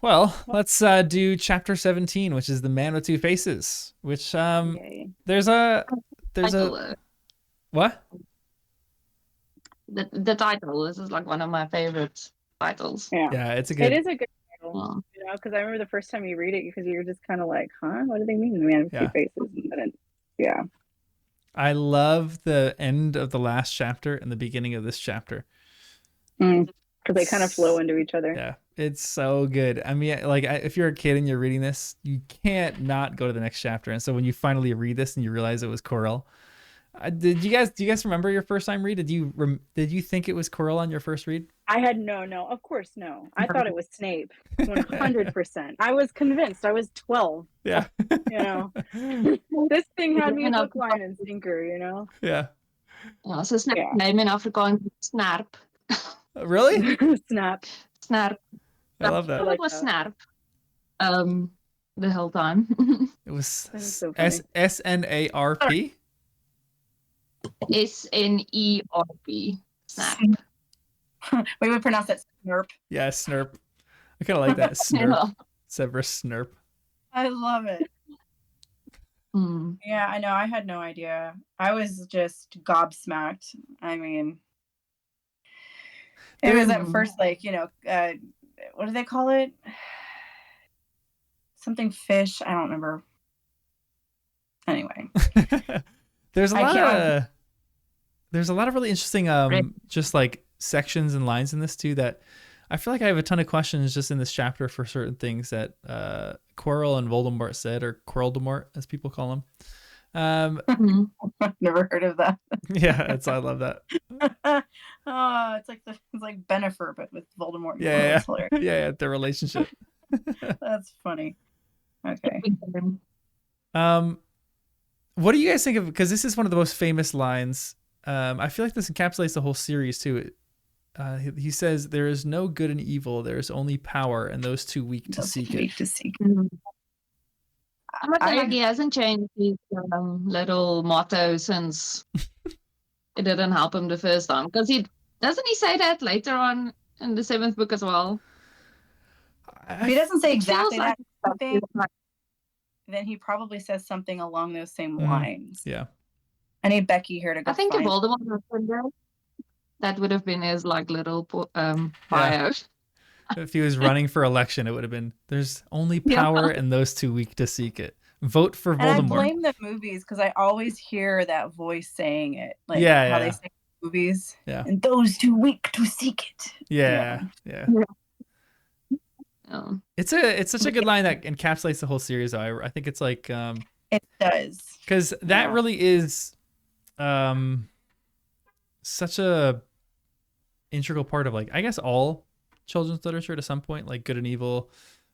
Well, let's do chapter 17, which is the Man with Two Faces. Which Yay. there's a there's a Title, what? the title. This is like one of my favorite titles. Yeah. Yeah, it's a It good. is a good title, Yeah. because I remember the first time you read it, because you're just kind of like, huh? What do they mean? The man with two Yeah, faces. And then yeah. I love the end of the last chapter and the beginning of this chapter. Because they kind of flow into each other. Yeah, it's so good. I mean, like, if you're a kid and you're reading this, you can't not go to the next chapter. And so when you finally read this and you realize it was Coral, do you guys remember your first time read? Did you think it was Coral on your first read? I had no, of course no. I thought it was Snape, 100%. I was convinced. I was 12. Yeah. This thing had me hook, line, and sinker. Yeah. Ja, so snap name in Afrikaans snarp. Really? Snap. Snarp. I love that. like It was that. snarp. The whole time. It was so funny. SNARP. SNERP. Snap. We would pronounce it snurp. Yeah, snurp. I kind of like that. Snurp. Severus Snurp. I love it. Yeah, I know. I had no idea. I was just gobsmacked. I mean, it was at first like, what do they call it? Something fish. I don't remember. Anyway. There's a lot of really interesting just like sections and lines in this too that I feel like I have a ton of questions just in this chapter for certain things that Quirrell and Voldemort said, or Quirrell-Demort as people call him. I've never heard of that. Yeah, I love that. Oh, it's like Bennifer, but with Voldemort. Yeah, their relationship. That's funny. Okay. What do you guys think of? Because this is one of the most famous lines. I feel like this encapsulates the whole series too. He says, "There is no good and evil. There is only power, and those too weak to seek it." I like he hasn't changed his little motto since it didn't help him the first time. Because doesn't he say that later on in the 7th book as well? If he doesn't say exactly that, then he probably says something along those same lines. Yeah. I need Becky here to go. I think if Voldemort was in there, that would have been his little bio. Yeah. If he was running for election, it would have been, "There's only power and those too weak to seek it. Vote for Voldemort." And I blame the movies because I always hear that voice saying it, like how they say in movies. Yeah. "And those too weak to seek it." Yeah. It's such a good line that encapsulates the whole series. I think it's like it does, because that really is such a integral part of, like, I guess all children's literature to some point, like good and evil.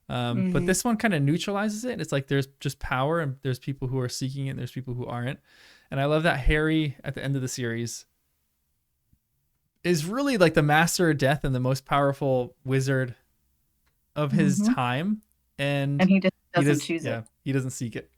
But this one kind of neutralizes it. It's like there's just power and there's people who are seeking it and there's people who aren't. And I love that Harry at the end of the series is really like the master of death and the most powerful wizard of his time. And he just doesn't choose it. He doesn't seek it.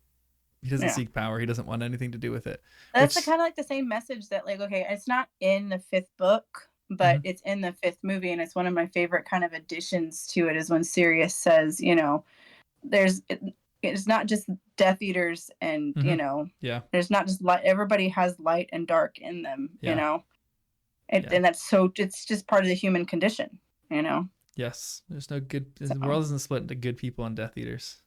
He doesn't seek power. He doesn't want anything to do with it. That's kind of like the same message that, like, okay, it's not in the 5th book, but it's in the 5th movie, and it's one of my favorite kind of additions to it is when Sirius says, it's not just Death Eaters and, there's not just light. Everybody has light and dark in them, and that's it's just part of the human condition, Yes, there's no good. The world isn't split into good people and Death Eaters.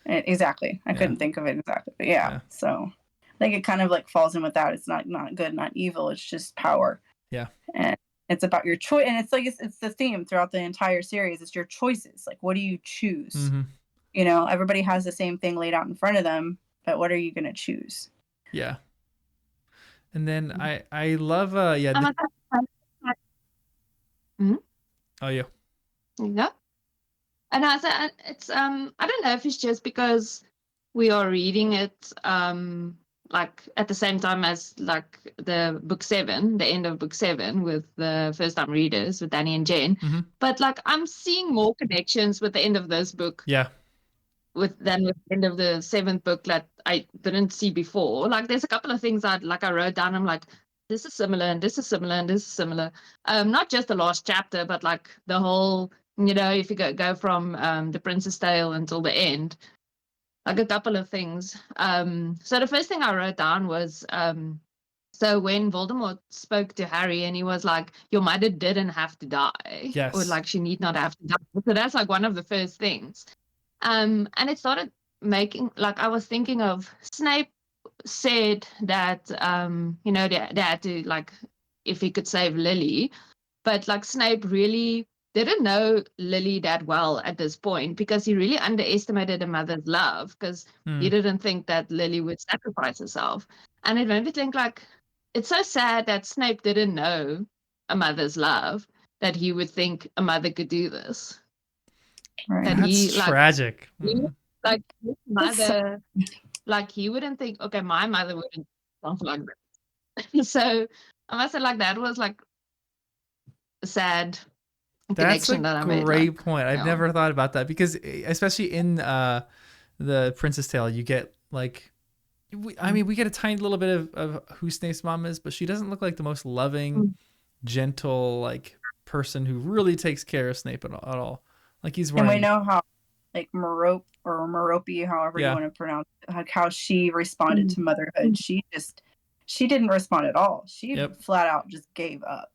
Exactly. I couldn't think of it exactly, but so I think it kind of like falls in with that. It's not good, not evil. It's just power. Yeah. And it's about your choice, and it's like it's the theme throughout the entire series. It's your choices. Like, what do you choose? Everybody has the same thing laid out in front of them, but what are you going to choose? Yeah. And then I love Oh, yeah. Yeah. And it's I don't know if it's just because we are reading it like at the same time as like the book 7, the end of book 7 with the first time readers with Danny and Jen. But like I'm seeing more connections with the end of this book. Yeah. With the end of the 7th book that I didn't see before. Like there's a couple of things I wrote down. I'm like, this is similar and this is similar and this is similar. Not just the last chapter, but like the whole if you go from the Prince's Tale until the end, like a couple of things. So the first thing I wrote down was, so when Voldemort spoke to Harry and he was like, your mother didn't have to die. Yes. Or like she need not have to die. So that's like one of the first things. And it started making, like I was thinking of Snape said that, they had to, like, if he could save Lily. But like Snape really didn't know Lily that well at this point because he really underestimated a mother's love because he didn't think that Lily would sacrifice herself. And it made me think, like, it's so sad that Snape didn't know a mother's love, that he would think a mother could do this. Right. That That's he, tragic. like his mother, like he wouldn't think, okay, my mother wouldn't do something like that. So I must say, like, that was like a sad connection that I made. Great point. I've never thought about that because especially in the Prince's Tale, you get like, we get a tiny little bit of who Snape's mom is, but she doesn't look like the most loving, gentle, like person who really takes care of Snape at all. Like he's wearing. And we know how, like Merope or Merope, however you want to pronounce it, like how she responded to motherhood. She didn't respond at all. She flat out just gave up.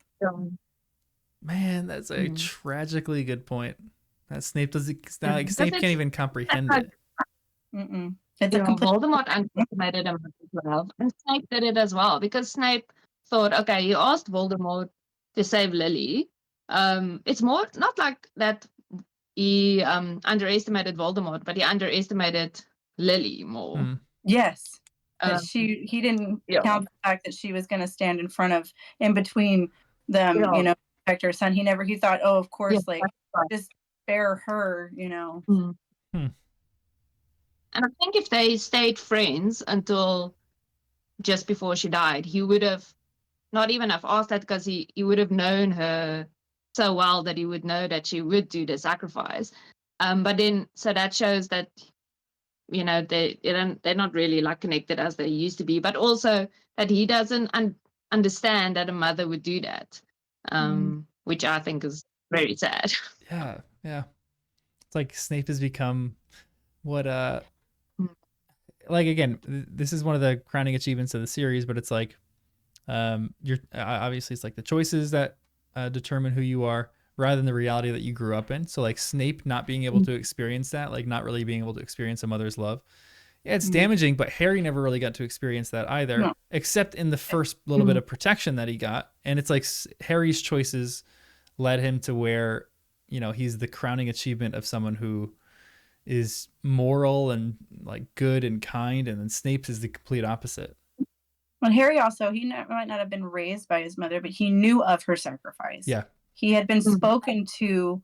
Man, that's a tragically good point. That Snape Snape can't even comprehend it. It's a complete. Voldemort underestimated him as well, and Snape did it as well because Snape thought, okay, he asked Voldemort to save Lily. It's more not like that he underestimated Voldemort, but he underestimated Lily more. Yes, that he didn't count the fact that she was going to stand in between them, protect her son. He thought, oh, of course, like just spare her, And I think if they stayed friends until just before she died, he would have not even have asked that because he would have known her so well that he would know that she would do the sacrifice. But then, so that shows that, they're not really like connected as they used to be, but also that he doesn't understand that a mother would do that, which I think is very sad. Yeah. It's like Snape has become what like, again, this is one of the crowning achievements of the series, but it's like you're obviously it's like the choices that determine who you are rather than the reality that you grew up in. So like Snape not being able to experience that, like not really being able to experience a mother's love. Yeah, it's damaging, but Harry never really got to experience that either, except in the first little bit of protection that he got. And it's like Harry's choices led him to where, he's the crowning achievement of someone who is moral and like good and kind, and then Snape's is the complete opposite. Well, Harry also, might not have been raised by his mother, but he knew of her sacrifice. Yeah. He had been spoken to,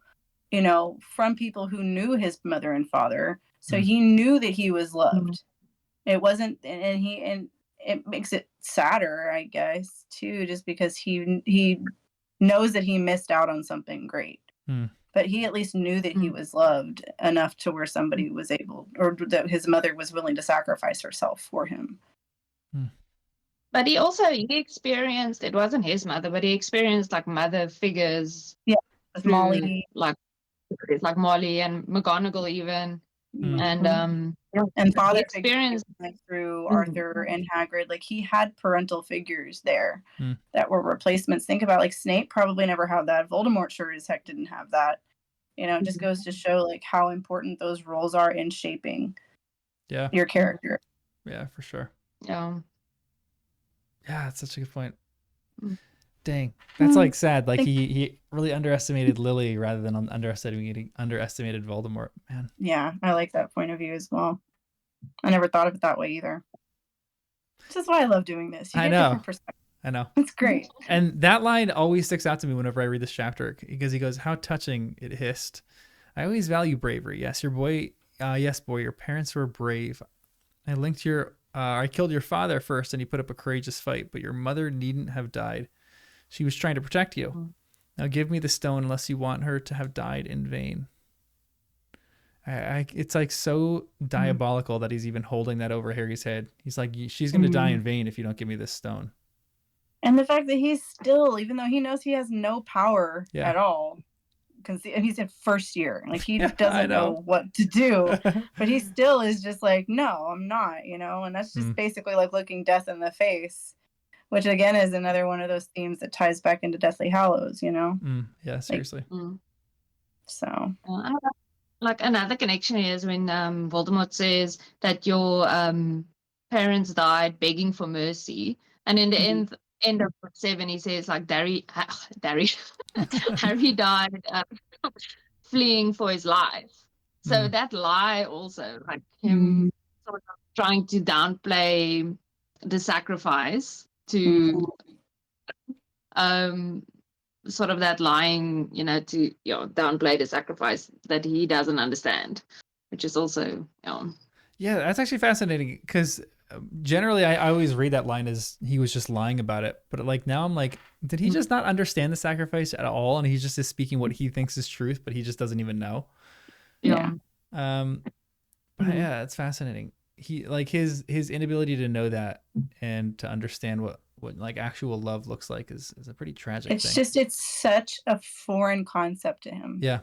from people who knew his mother and father. So he knew that he was loved. It wasn't, and it makes it sadder, I guess, too, just because he knows that he missed out on something great. But he at least knew that he was loved enough to where somebody was able, or that his mother was willing to sacrifice herself for him. But he experienced, it wasn't his mother, but he experienced like mother figures. Yeah, with Molly. Like Molly and McGonagall even. And father experience through Arthur and Hagrid. Like he had parental figures there that were replacements. Think about like Snape probably never had that. Voldemort sure as heck didn't have that. It just goes to show like how important those roles are in shaping your character. Yeah, for sure. Yeah, that's such a good point. Dang, that's like sad. Like he really underestimated Lily rather than underestimated Voldemort. Man. Yeah, I like that point of view as well. I never thought of it that way either. This is why I love doing this. You get different perspectives. I know. It's great. And that line always sticks out to me whenever I read this chapter because he goes, "How touching!" It hissed. I always value bravery. Yes, boy, your parents were brave. I killed your father first, and he put up a courageous fight. But your mother needn't have died. She was trying to protect you. Now give me the stone unless you want her to have died in vain. It's like so diabolical that he's even holding that over Harry's head. He's like, she's going to die in vain if you don't give me this stone. And the fact that he's still, even though he knows he has no power at all, conceive. He's in first year, like he I doesn't know. know what to do, but he still is just like, no, I'm not, you know. And that's just basically like looking death in the face, which again is another one of those themes that ties back into Deathly Hallows, you know. Yeah, seriously. So like another connection is when Voldemort says that your parents died begging for mercy, and in the end of book 7 he says like Harry died fleeing for his life. So that lie also, like him sort of trying to downplay the sacrifice to sort of that lying, you know, to downplay the sacrifice that he doesn't understand, which is also yeah, that's actually fascinating, because generally I always read that line as he was just lying about it, but like now I'm like, did he just not understand the sacrifice at all, and he's just is speaking what he thinks is truth, but he just doesn't even know? But yeah, it's fascinating. He like his inability to know that and to understand what like actual love looks like is a pretty tragic thing. It's such a foreign concept to him. Yeah.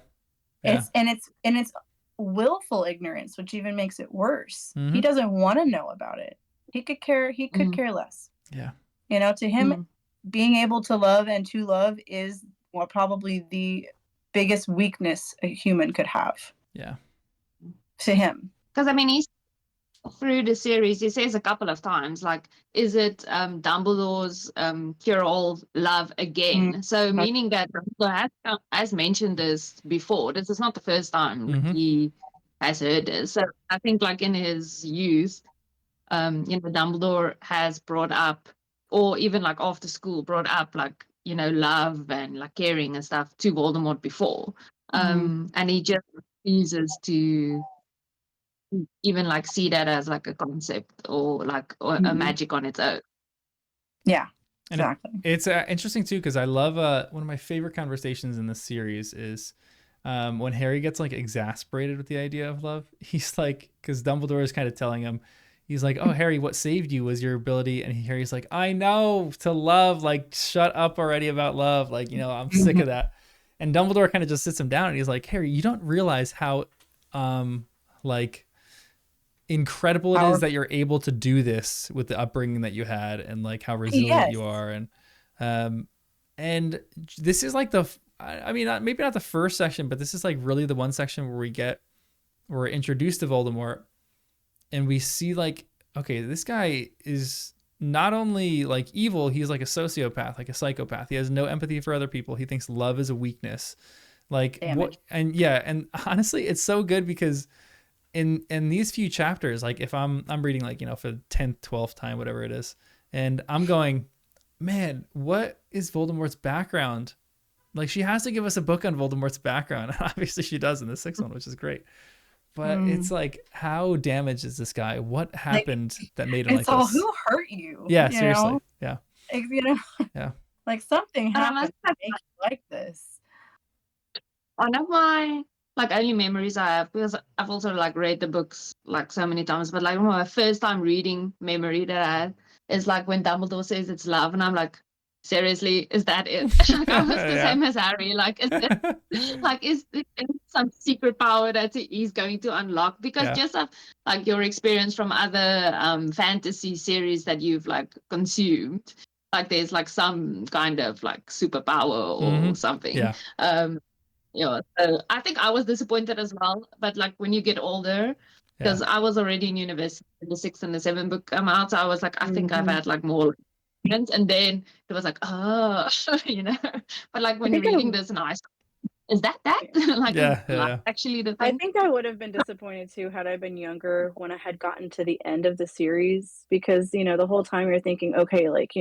It's willful ignorance, which even makes it worse. He doesn't want to know about it. He could care less. Yeah. You know, to him, being able to love and to love is probably the biggest weakness a human could have. Yeah. To him. Because I mean, he's through the series, he says a couple of times, like, is it Dumbledore's cure-all love again? So meaning that Dumbledore has mentioned this before. This is not the first time he has heard this. So I think like in his youth, Dumbledore has brought up, or even like after school, brought up like, love and like caring and stuff to Voldemort before. And he just refuses to even like see that as like a concept or a magic on its own. Yeah, exactly. And it's interesting too, because I love one of my favorite conversations in this series is when Harry gets like exasperated with the idea of love. He's like, because Dumbledore is kind of telling him, he's like, oh, Harry, what saved you was your ability. And Harry's like, I know, to love, like, shut up already about love. Like, I'm sick of that. And Dumbledore kind of just sits him down and he's like, Harry, you don't realize how like incredible it is that you're able to do this with the upbringing that you had, and like how resilient you are. And this is like I mean, maybe not the first section, but this is like really the one section where we're introduced to Voldemort, and we see like, okay, this guy is not only like evil, he's like a sociopath, like a psychopath. He has no empathy for other people. He thinks love is a weakness. Like what? And yeah, and honestly, it's so good because in these few chapters, like if I'm reading like, for the 10th, 12th time, whatever it is, and I'm going, man, what is Voldemort's background? Like, she has to give us a book on Voldemort's background. Obviously she does in the 6th one, which is great. But it's like, how damaged is this guy? What happened that made him like this? Who hurt you? Yeah, seriously. Yeah. Yeah. Like something happened to make you like this. One of my only memories I have, because I've also like read the books like so many times, but like my first time reading memory that I had is like when Dumbledore says it's love, and I'm like, seriously, is that it? Like I was the same as Harry. Like, is it like is there some secret power that he's going to unlock? Because just of like your experience from other fantasy series that you've like consumed, like there's like some kind of like superpower or something. So I think I was disappointed as well. But like when you get older, because I was already in university when the 6th and the 7th book come out, so I was like, I think I've had like more experience. And then it was like, oh, But like when reading this in high school, is that like actually the thing? I think I would have been disappointed too had I been younger when I had gotten to the end of the series, because the whole time you're thinking, okay, like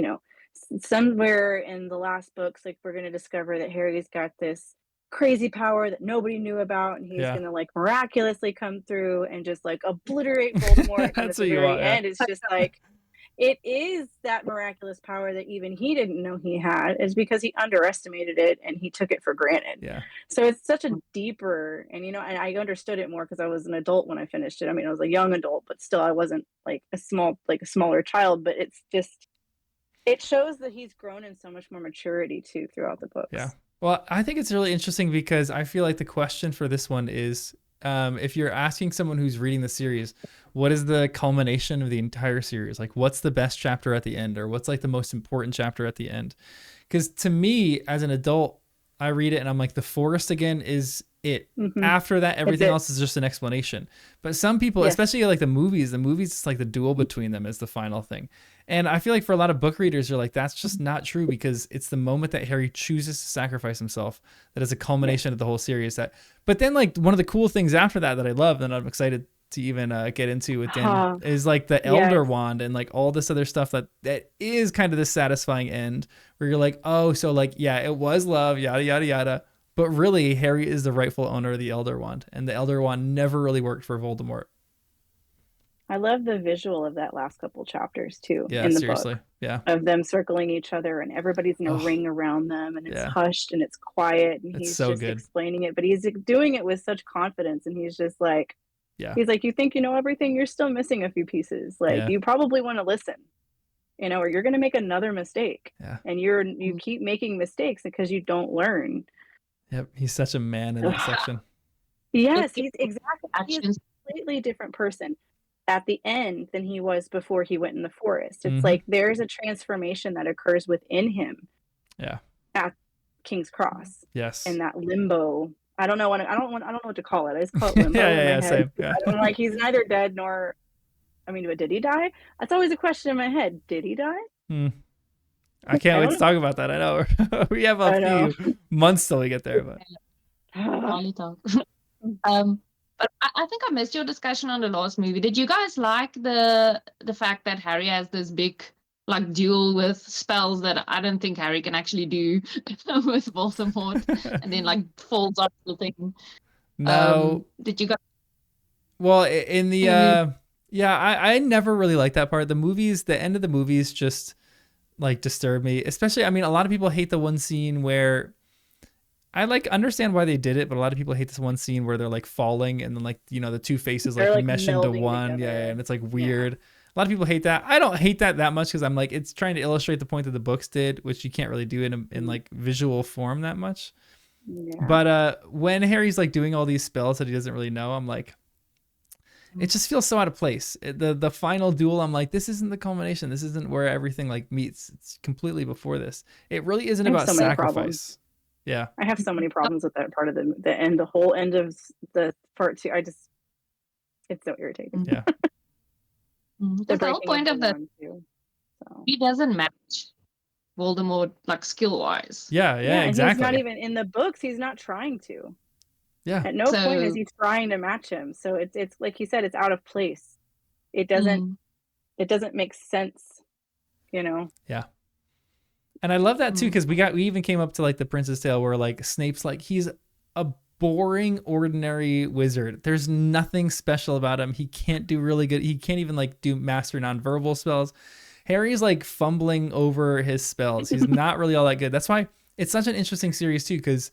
somewhere in the last books, like we're going to discover that Harry's got this crazy power that nobody knew about, and he's gonna like miraculously come through and just like obliterate Voldemort. And at the very end, it's just like, it is that miraculous power that even he didn't know he had, is because he underestimated it and he took it for granted. So it's such a deeper, and and I understood it more because I was an adult when I finished it. I mean, I was a young adult, but still I wasn't like a smaller child. But it shows that he's grown in so much more maturity too throughout the books. Well, I think it's really interesting because I feel like the question for this one is, if you're asking someone who's reading the series, what is the culmination of the entire series? Like, what's the best chapter at the end, or what's like the most important chapter at the end? Because to me, as an adult, I read it and I'm like, the forest again is it. Mm-hmm. After that, everything else is just an explanation. But some people, Yes. especially like the movies, it's like the duel between them is the final thing. And I feel like for a lot of book readers, they're like, that's just not true, because it's the moment that Harry chooses to sacrifice himself that is a culmination of the whole series. But then like one of the cool things after that I love, and I'm excited to even get into with Dan, is like the Elder Wand and like all this other stuff that is kind of the satisfying end where you're like, oh, so like, yeah, it was love, yada, yada, yada. But really, Harry is the rightful owner of the Elder Wand, and the Elder Wand never really worked for Voldemort. I love the visual of that last couple chapters too, Yeah, in the seriously. book. Yeah. Of them circling each other and everybody's in a ring around them, and it's hushed and it's quiet, and he's so just good. explaining it, but he's doing it with such confidence, and he's just like, he's like, you think you know everything, you're still missing a few pieces. Like, you probably want to listen, you know, or you're going to make another mistake. And you keep making mistakes because you don't learn. Yep. He's such a man in that section. Yes, he's a completely different person at the end than he was before he went in the forest. It's like there's a transformation that occurs within him. Yeah. At King's Cross. Yes. In that limbo. I don't know what to call it. I just call it limbo in my head. Same. Yeah. I'm like, he's neither dead nor, I mean, but did he die? That's always a question in my head. Did he die? I can't wait to talk about that. I know we have a few months till we get there, but but I think I missed your discussion on the last movie. Did you guys like the fact that Harry has this big like duel with spells that I don't think Harry can actually do with Voldemort, and then like falls off the thing? No. Did you guys? Well, in the I never really liked that part. The end of the movies just like disturbed me. Especially, I mean, a lot of people hate the one scene where I like understand why they did it, but a lot of people hate this one scene where they're like falling and then like, you know, the two faces like mesh into one. Together. Yeah, and it's like weird. A lot of people hate that. I don't hate that much because I'm like, it's trying to illustrate the point that the books did, which you can't really do in like visual form that much. Yeah. But when Harry's like doing all these spells that he doesn't really know, I'm like, it just feels so out of place. The final duel, I'm like, this isn't the culmination. This isn't where everything like meets. It's completely before this. It really isn't about sacrifice. Yeah. I have so many problems with that part of the end, the whole end of the part 2. It's so irritating. Yeah. The whole point of the he doesn't match Voldemort like skill wise. Yeah, exactly. He's not even in the books. He's not trying to. Yeah. At no point is he trying to match him. So it's like you said, it's out of place. It doesn't make sense, you know. Yeah. And I love that too, because we even came up to like the Prince's Tale where like Snape's like, he's a boring, ordinary wizard. There's nothing special about him. He can't do really good. He can't even like do master nonverbal spells. Harry's like fumbling over his spells. He's not really all that good. That's why it's such an interesting series too, because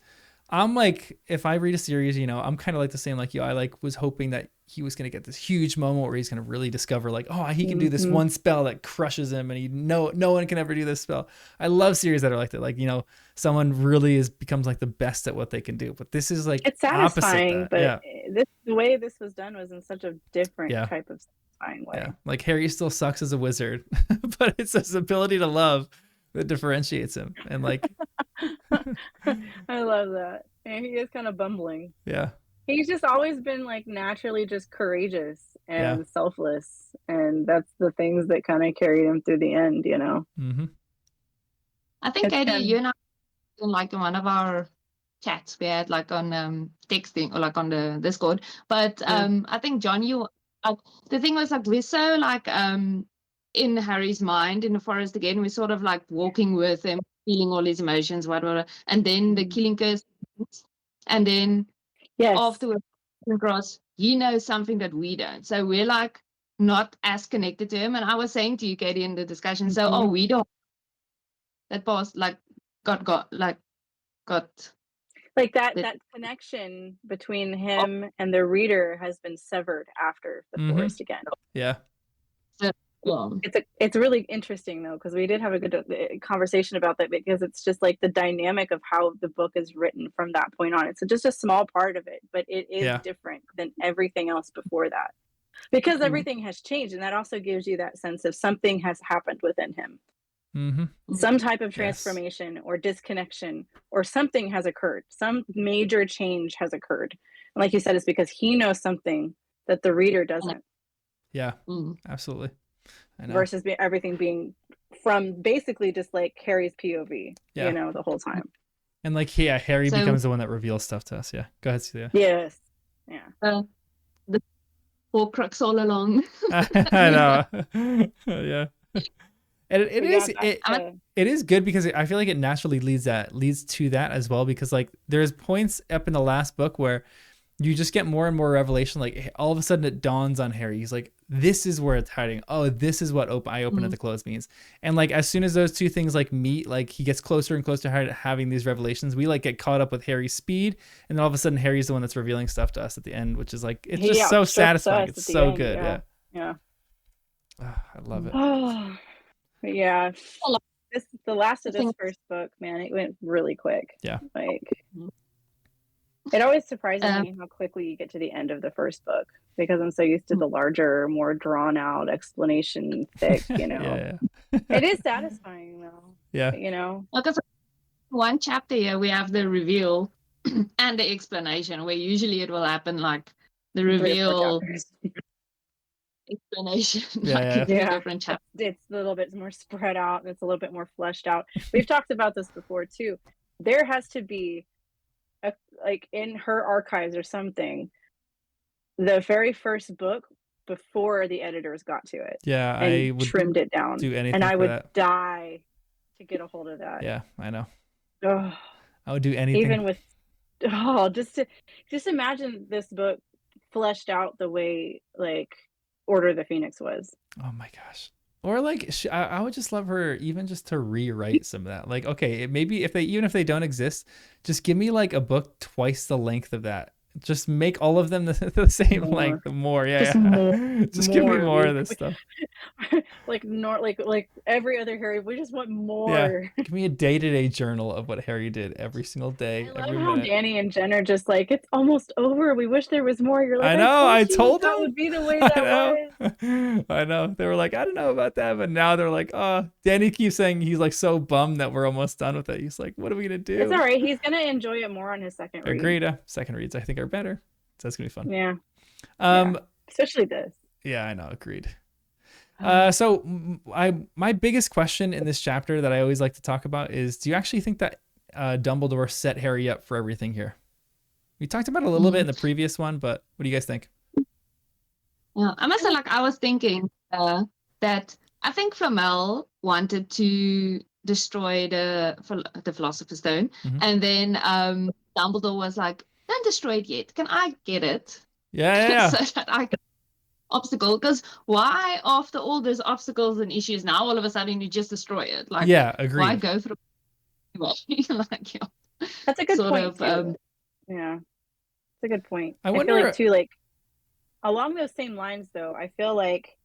I'm like, if I read a series, you know, I'm kind of like the same like you. I like was hoping that he was going to get this huge moment where he's going to really discover like, oh, he can do this one spell that crushes him, and no one can ever do this spell. I love series that are like that. Like, you know, someone really becomes like the best at what they can do. But this is like, it's satisfying, but the way this was done was in such a different type of satisfying way. Yeah. Like Harry still sucks as a wizard, but it's his ability to love that differentiates him. And like, I love that. And he is kind of bumbling. Yeah. He's just always been like naturally just courageous and selfless. And that's the things that kind of carried him through the end, you know? Mm-hmm. I think, Katie, you and I, like in one of our chats we had like on texting or like on the Discord. But I think, John, the thing was like, we're so like in Harry's mind in the forest again. We're sort of like walking with him, feeling all his emotions, whatever. And then the killing curse. And then afterwards, across, he knows something that we don't. So we're like not as connected to him. And I was saying to you, Katie, in the discussion, so we don't. That was like got like that connection between him and the reader has been severed after the forest again. Yeah. It's really interesting though, because we did have a good conversation about that, because it's just like the dynamic of how the book is written from that point on. It's just a small part of it, but it is Yeah. different than everything else before that, because everything has changed, and that also gives you that sense of something has happened within him. Some type of transformation or disconnection, or something has occurred. Some major change has occurred. And like you said, it's because he knows something that the reader doesn't. Yeah, absolutely. I know. Versus everything being from basically just like Harry's POV, you know, the whole time. And like, Harry becomes the one that reveals stuff to us. Yeah, go ahead, Celia. Yes. Yeah. The Horcrux all along. I know. Yeah. And it is good, because I feel like it naturally leads to that as well, because like there's points up in the last book where you just get more and more revelation. Like all of a sudden it dawns on Harry. He's like, this is where it's hiding. Oh, this is what I open at the close means. And like, as soon as those two things like meet, like he gets closer and closer to having these revelations. We like get caught up with Harry's speed. And then all of a sudden Harry's the one that's revealing stuff to us at the end, which is like, it's just so satisfying. It's so good. Yeah. Oh, I love it. Oh, yeah. The last of this first book, man, it went really quick. Yeah. Like, it always surprises me how quickly you get to the end of the first book, because I'm so used to the larger, more drawn out explanation, thick, you know. It is satisfying though. Yeah. You know. Because one chapter here we have the reveal and the explanation, where usually it will happen like the reveal explanation, different chapters. It's a little bit more spread out, and it's a little bit more fleshed out. We've talked about this before too. There has to be like in her archives or something, the very first book before the editors got to it. Yeah, and I would trimmed it down. Do anything, and I would that. Die to get a hold of that. Yeah, I know. Oh, I would do anything. Even with just imagine this book fleshed out the way like Order of the Phoenix was. Oh my gosh. Or like, I would just love her even just to rewrite some of that. Like, okay, maybe if they don't exist, just give me like a book twice the length of that. Just make all of them the same length. More, just give me more of this stuff. like every other Harry, we just want more. Yeah. Give me a day-to-day journal of what Harry did every single day. I love how Danny and Jen are just like, it's almost over. We wish there was more. You're like, I know. I told them that would be the way that was. I know. They were like, I don't know about that, but now they're like, oh, Danny keeps saying he's like so bummed that we're almost done with it. He's like, what are we gonna do? It's all right. He's gonna enjoy it more on his second read. Agreed. Second reads, I think, are better. So that's gonna be fun. Yeah. Especially this. Yeah, I know. Agreed. So my biggest question in this chapter that I always like to talk about is, do you actually think that Dumbledore set Harry up for everything here? We talked about it a little bit in the previous one, but what do you guys think? Yeah, I must say, like, I was thinking that I think Flamel wanted to destroy the Philosopher's Stone, and then Dumbledore was like, don't destroy it yet. Can I get it? Yeah. So that I can obstacle, because why, after all those obstacles and issues, now all of a sudden you just destroy it? Like, agreed. Why go through? Like, that's a good point. Yeah, it's a good point. I feel like too, like along those same lines, though, I feel like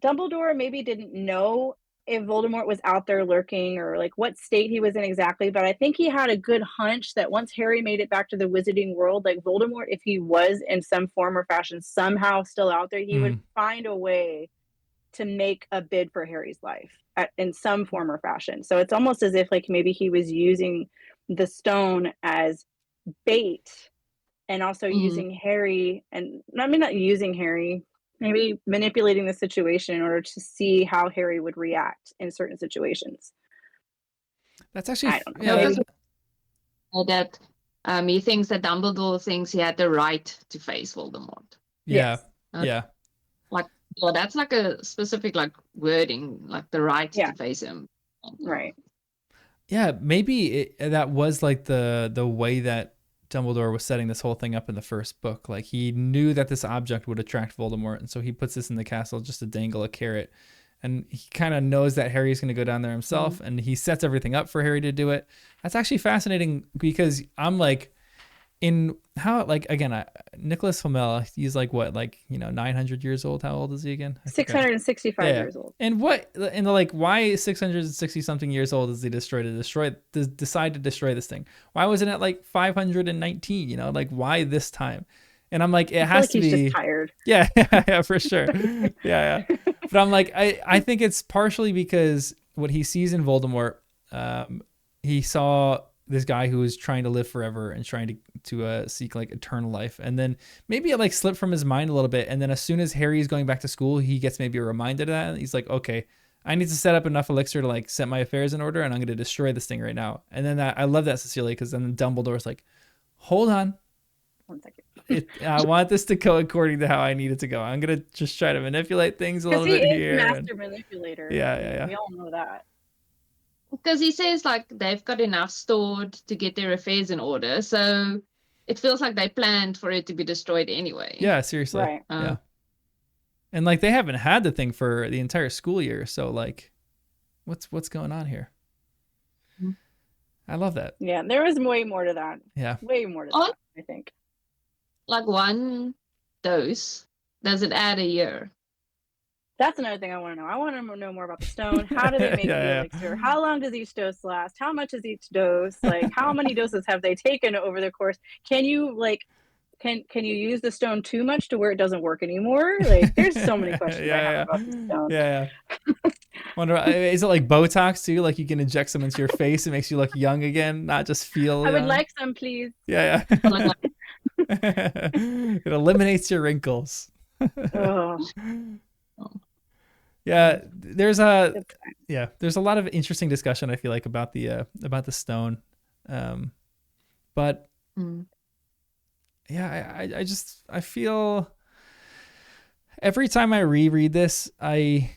Dumbledore maybe didn't know if Voldemort was out there lurking or like what state he was in exactly, but I think he had a good hunch that once Harry made it back to the Wizarding World, like Voldemort, if he was in some form or fashion somehow still out there, he would find a way to make a bid for Harry's life in some form or fashion. So it's almost as if like maybe he was using the stone as bait and also using Harry, and I mean not using Harry, maybe manipulating the situation in order to see how Harry would react in certain situations. That's actually, I don't know. That he thinks that Dumbledore thinks he had the right to face Voldemort. Yeah. Like, well, that's like a specific like wording, like the right to face him. Right. Yeah, maybe that was like the way that Dumbledore was setting this whole thing up in the first book. Like he knew that this object would attract Voldemort, and so he puts this in the castle just to dangle a carrot. And he kind of knows that Harry's going to go down there himself, and he sets everything up for Harry to do it. That's actually fascinating, because I'm like, in how, like, again, Nicholas Flamel, he's like what, like, 900 years old. How old is he again? I forgot. 665 years old. And like, why 660 something years old is he decide to destroy this thing? Why wasn't it like 519? Like, why this time? And I'm like, it has to he's be just tired. Yeah, yeah, for sure. Yeah. But I'm like, I think it's partially because what he sees in Voldemort, he saw this guy who was trying to live forever and trying to seek like eternal life. And then maybe it like slipped from his mind a little bit. And then as soon as Harry's going back to school, he gets maybe reminded of that. And he's like, okay, I need to set up enough elixir to like set my affairs in order, and I'm going to destroy this thing right now. And then I love that, Cecilia, because then Dumbledore's like, hold on. 1 second. I want this to go according to how I need it to go. I'm going to just try to manipulate things a little bit here. He's a master manipulator. Yeah. We all know that. Because he says like they've got enough stored to get their affairs in order, so it feels like they planned for it to be destroyed anyway. Yeah, seriously. Right. Yeah. And like they haven't had the thing for the entire school year, so like, what's going on here? Mm-hmm. I love that. Yeah, there was way more to that. Yeah. Way more to that, I think. Like one dose, does it add a year? That's another thing I want to know. I want to know more about the stone. How do they make the elixir? How long does each dose last? How much is each dose? Like, how many doses have they taken over the course? Can you like, can you use the stone too much to where it doesn't work anymore? Like, there's so many questions I have about the stone. Yeah. Wonder, is it like Botox too? Like you can inject some into your face, it makes you look young again, not just feel. I would like some, please. Yeah. It eliminates your wrinkles. Oh. Yeah, there's a lot of interesting discussion, I feel like, about the stone, but yeah, I feel every time I reread this, I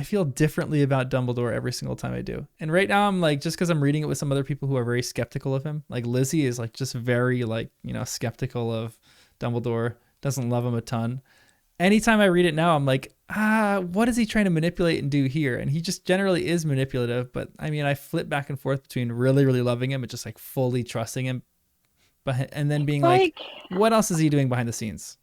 feel differently about Dumbledore every single time I do. And right now I'm like, just because I'm reading it with some other people who are very skeptical of him, like Lizzie is like just very like skeptical of Dumbledore, doesn't love him a ton. Anytime I read it now, I'm like, what is he trying to manipulate and do here? And he just generally is manipulative. But I mean, I flip back and forth between really, really loving him and just like fully trusting him. And then being like, what else is he doing behind the scenes?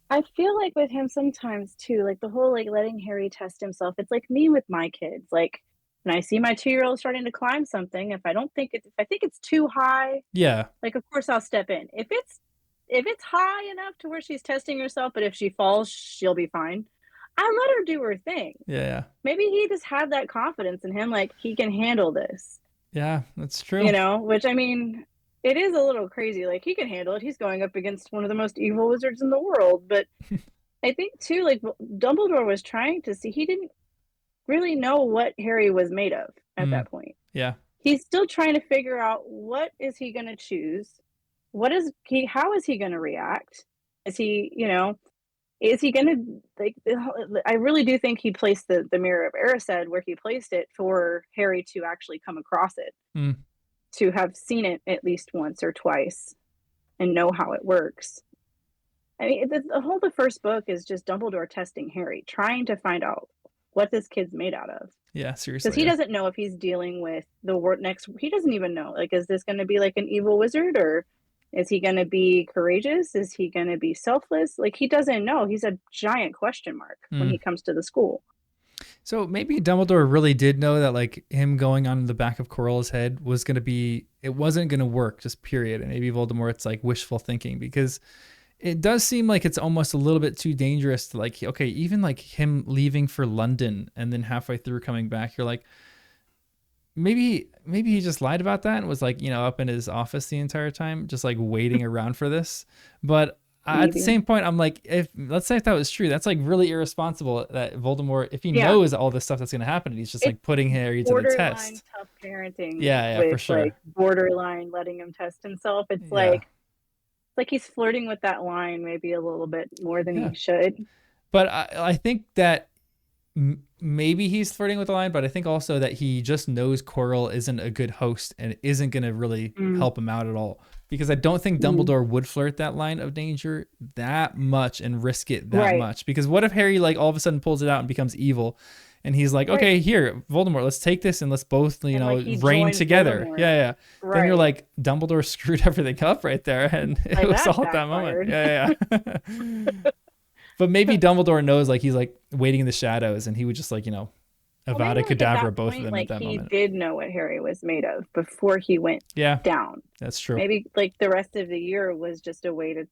I feel like with him sometimes too, like the whole like letting Harry test himself. It's like me with my kids. Like when I see my 2-year-old starting to climb something, if I think it's too high, like of course I'll step in. If it's high enough to where she's testing herself, but if she falls, she'll be fine, I let her do her thing. Yeah. Maybe he just had that confidence in him, like he can handle this. Yeah, that's true. Which I mean, it is a little crazy. Like he can handle it. He's going up against one of the most evil wizards in the world. But I think too, like Dumbledore was trying to see, he didn't really know what Harry was made of at that point. Yeah. He's still trying to figure out what is he going to choose? How is he going to react? Is he going to like, I really do think he placed the Mirror of Erised where he placed it for Harry to actually come across it, to have seen it at least once or twice and know how it works. I mean, the first book is just Dumbledore testing Harry, trying to find out what this kid's made out of. Yeah, seriously. Because he doesn't know if he's dealing with the next. He doesn't even know. Like, is this going to be like an evil wizard, or is he going to be courageous? Is he going to be selfless? Like, he doesn't know. He's a giant question mark when he comes to the school. So maybe Dumbledore really did know that like him going on the back of Quirrell's head was going to be, it wasn't going to work, just period. And maybe Voldemort's like wishful thinking, because it does seem like it's almost a little bit too dangerous to like, okay, even like him leaving for London and then halfway through coming back, you're like, maybe he just lied about that and was like, up in his office the entire time, just like waiting around for this. But at the same point, I'm like, let's say if that was true, that's like really irresponsible that Voldemort, if he knows all this stuff that's going to happen, he's just like putting Harry to the test. Borderline tough parenting. Yeah, with, for sure. Like borderline letting him test himself. It's like he's flirting with that line maybe a little bit more than he should. But I think that maybe he's flirting with the line, but I think also that he just knows Quirrell isn't a good host and isn't going to really help him out at all. Because I don't think Dumbledore would flirt that line of danger that much and risk it that much. Because what if Harry like all of a sudden pulls it out and becomes evil, And he's like, okay, here, Voldemort, let's take this and let's both, you know, reign together. Voldemort. Yeah. Right. Then you're like, Dumbledore screwed everything up right there. And it was all at that moment. Yeah. But maybe Dumbledore knows, like, he's like waiting in the shadows and he would just like, you know, Avada Kedavra both of them at that moment. He did know what Harry was made of before he went down. That's true. Maybe like the rest of the year was just a way to,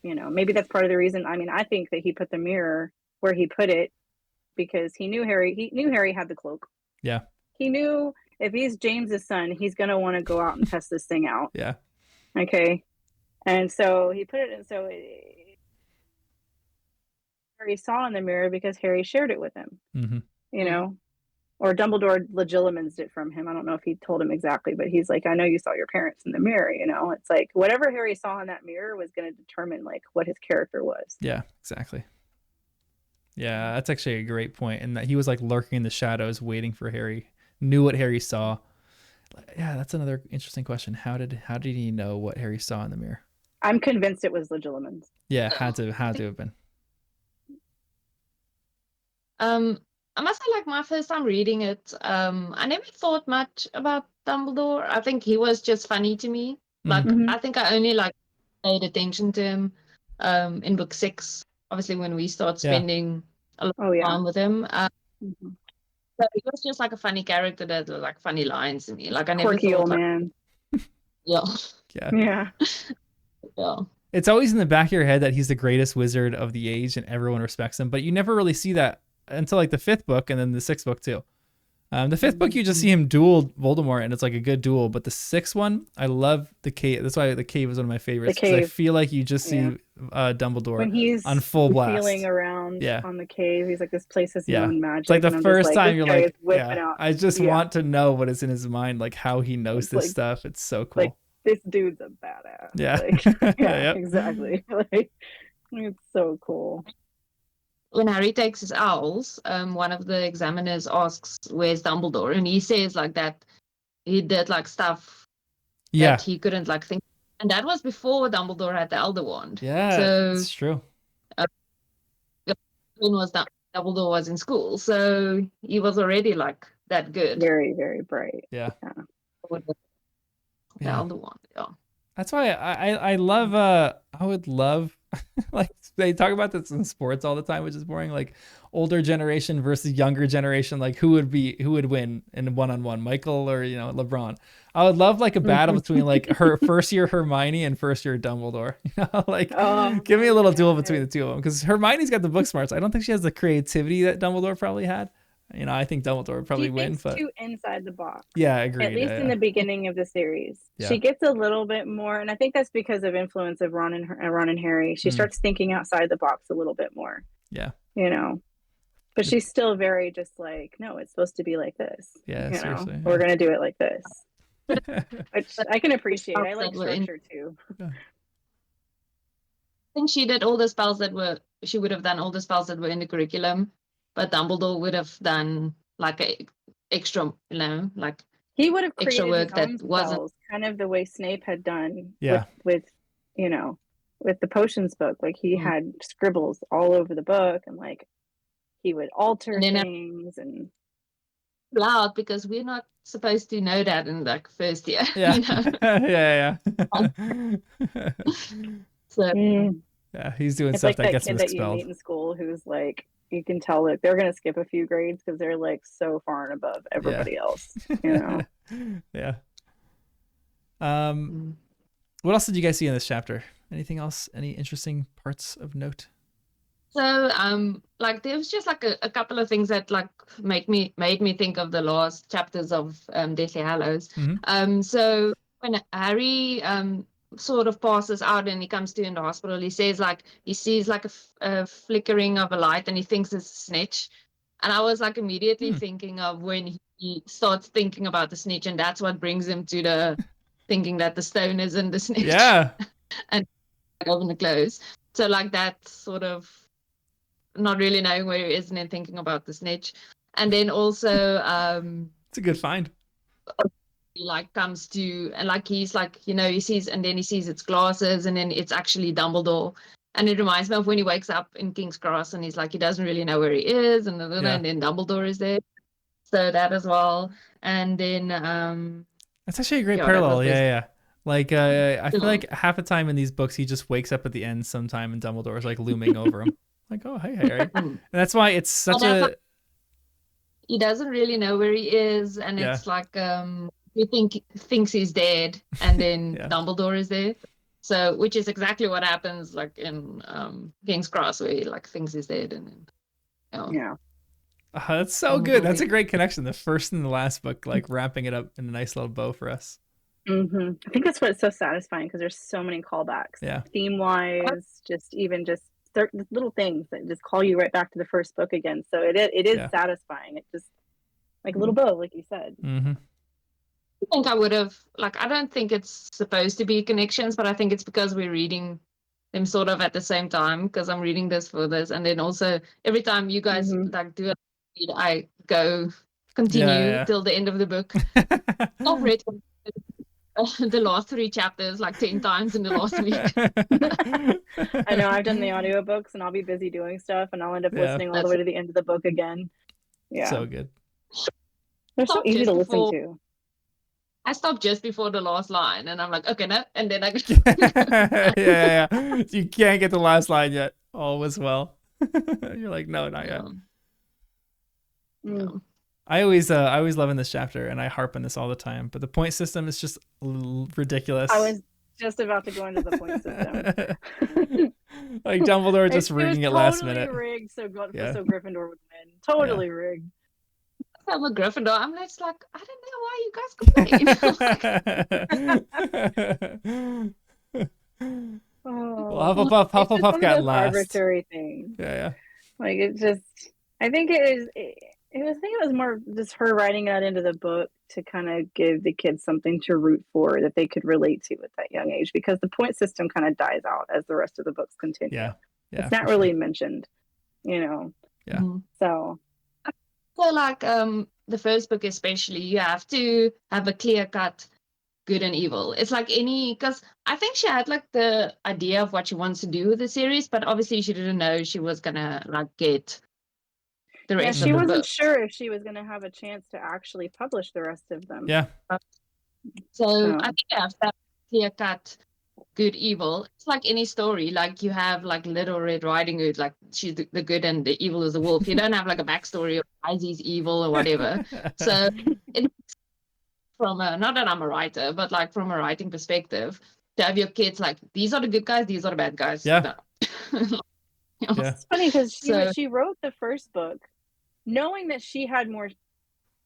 you know, maybe that's part of the reason. I mean, I think that he put the mirror where he put it because he knew Harry had the cloak. Yeah. He knew if he's James's son, he's going to want to go out and test this thing out. Yeah. Okay. And so he put it in, so Harry saw in the mirror because Harry shared it with him. Mm-hmm. You know, or Dumbledore legilimens it from him. I don't know if he told him exactly, but he's like, I know you saw your parents in the mirror, you know. It's like whatever Harry saw in that mirror was going to determine like what his character was. Yeah, exactly. Yeah, that's actually a great point. And that he was like lurking in the shadows waiting for Harry, knew what Harry saw. Yeah, that's another interesting question. How did he know what Harry saw in the mirror? I'm convinced it was legilimens. Yeah, had to have been. I must say, like, my first time reading it, I never thought much about Dumbledore. I think he was just funny to me. Like, I think I only like paid attention to him in book 6. Obviously, when we start spending a lot of time with him. So he was just like a funny character that had like funny lines to me. Like I never quirky thought, old like, man. Yeah. It's always in the back of your head that he's the greatest wizard of the age and everyone respects him, but you never really see that until like the 5th book and then the 6th book too. The 5th book, you just see him duel Voldemort and it's like a good duel, but the 6th one, I love the cave. That's why the cave is one of my favorites. Because I feel like you just see Dumbledore when he's on full blast. Feeling around on the cave. He's like, this place has known magic. It's like the first time you're like, out. I just want to know what is in his mind, like how he knows this stuff. It's so cool. Like, this dude's a badass. Yeah. Like, exactly. Like, it's so cool. When Harry takes his owls, one of the examiners asks, where's Dumbledore? And he says like that he did like stuff that he couldn't like think. And that was before Dumbledore had the Elder Wand. Yeah, so that's true. When Dumbledore was in school. So he was already like that good. Very, very bright. Yeah. With the Elder Wand, That's why I love, I would love, like they talk about this in sports all the time, which is boring, like older generation versus younger generation, like who would win in one-on-one, Michael or, you know, LeBron. I would love like a battle between like her first year Hermione and first year Dumbledore, you know, like give me a little duel between the two of them, because Hermione's got the book smarts. I don't think she has the creativity that Dumbledore probably had. You know, I think Dumbledore would probably win, but too inside the box. Yeah, I agree. At least in the beginning of the series, she gets a little bit more, and I think that's because of influence of Ron and Harry. She starts thinking outside the box a little bit more. Yeah, you know, but she's still very just like, no, it's supposed to be like this. Yeah, you seriously. know? We're gonna do it like this. Which I can appreciate. I like structure too. I think she did all the spells she would have done all the spells that were in the curriculum. But Dumbledore would have done like a extra, you know, like he would have extra work that spells, wasn't kind of the way Snape had done. Yeah. With you know, with the potions book, like he had scribbles all over the book, and like he would alter things and loud because we're not supposed to know that in like first year. Yeah. You know? yeah. So yeah, he's doing it's stuff like that gets kid him that expelled. you meet in school who's like, you can tell that they're going to skip a few grades because they're like so far and above everybody else, you know? Yeah. What else did you guys see in this chapter? Anything else? Any interesting parts of note? So, like there was just like a couple of things that like made me think of the last chapters of Deathly Hallows. So when Harry sort of passes out and he comes to in the hospital, he says like he sees like a flickering of a light and he thinks it's a snitch. And I was like immediately thinking of when he starts thinking about the snitch, and that's what brings him to the thinking that the stone is in the snitch. Yeah. And open the clothes. So like that sort of not really knowing where he is and then thinking about the snitch. And then also it's a good find. He like comes to, and like he's like, you know, he sees it's glasses and then it's actually Dumbledore. And it reminds me of when he wakes up in King's Cross and he's like, he doesn't really know where he is, and then Dumbledore is there. So that as well. And then that's actually a great that parallel. was Yeah. Like I feel like half the time in these books he just wakes up at the end sometime and Dumbledore's like looming over him. Like, oh, hey Harry. And that's why it's such a he doesn't really know where he is, and it's like he thinks he's dead, and then Dumbledore is there. So, which is exactly what happens like in King's Cross, where he like thinks he's dead, and then that's so good. That's a great connection. The first and the last book, like wrapping it up in a nice little bow for us. I think that's what's so satisfying, because there's so many callbacks. Yeah. Theme wise, just little things that just call you right back to the first book again. So it is satisfying. It just like a little bow, like you said. I think I would have I don't think it's supposed to be connections, but I think it's because we're reading them sort of at the same time, because I'm reading this for this, and then also every time you guys like do it, I go continue till the end of the book. I've read the last 3 chapters like 10 times in the last week. I know, I've done the audiobooks and I'll be busy doing stuff and I'll end up listening all the way to the end of the book again. Yeah. So good. They're so easy to listen to. I stopped just before the last line and I'm like, okay, no. And then I You can't get the last line yet. All was well. You're like, no, not yet. I always love in this chapter, and I harp on this all the time, but the point system is just ridiculous. I was just about to go into the point system. Like Dumbledore just rigging it last minute. Totally rigged, so Gryffindor would win. Totally rigged. I'm a Gryffindor. I'm just like, I don't know why you guys complain. Hufflepuff got last. Arbitrary thing. Yeah. Like it just, I think it was more just her writing that into the book to kind of give the kids something to root for that they could relate to at that young age, because the point system kind of dies out as the rest of the books continue. Yeah. It's not really mentioned, Yeah. So like the first book especially, you have to have a clear cut good and evil. It's like because I think she had like the idea of what she wants to do with the series, but obviously she didn't know she was gonna like get the rest of the book. She wasn't sure if she was gonna have a chance to actually publish the rest of them. Yeah. So I think you have that clear cut good evil. It's like any story, like you have like Little Red Riding Hood, like she's the good and the evil is the wolf. You don't have like a backstory of why he's evil or whatever. So it's from not that I'm a writer, but like from a writing perspective, to have your kids like, these are the good guys, these are the bad guys. Yeah. It's funny because she wrote the first book knowing that she had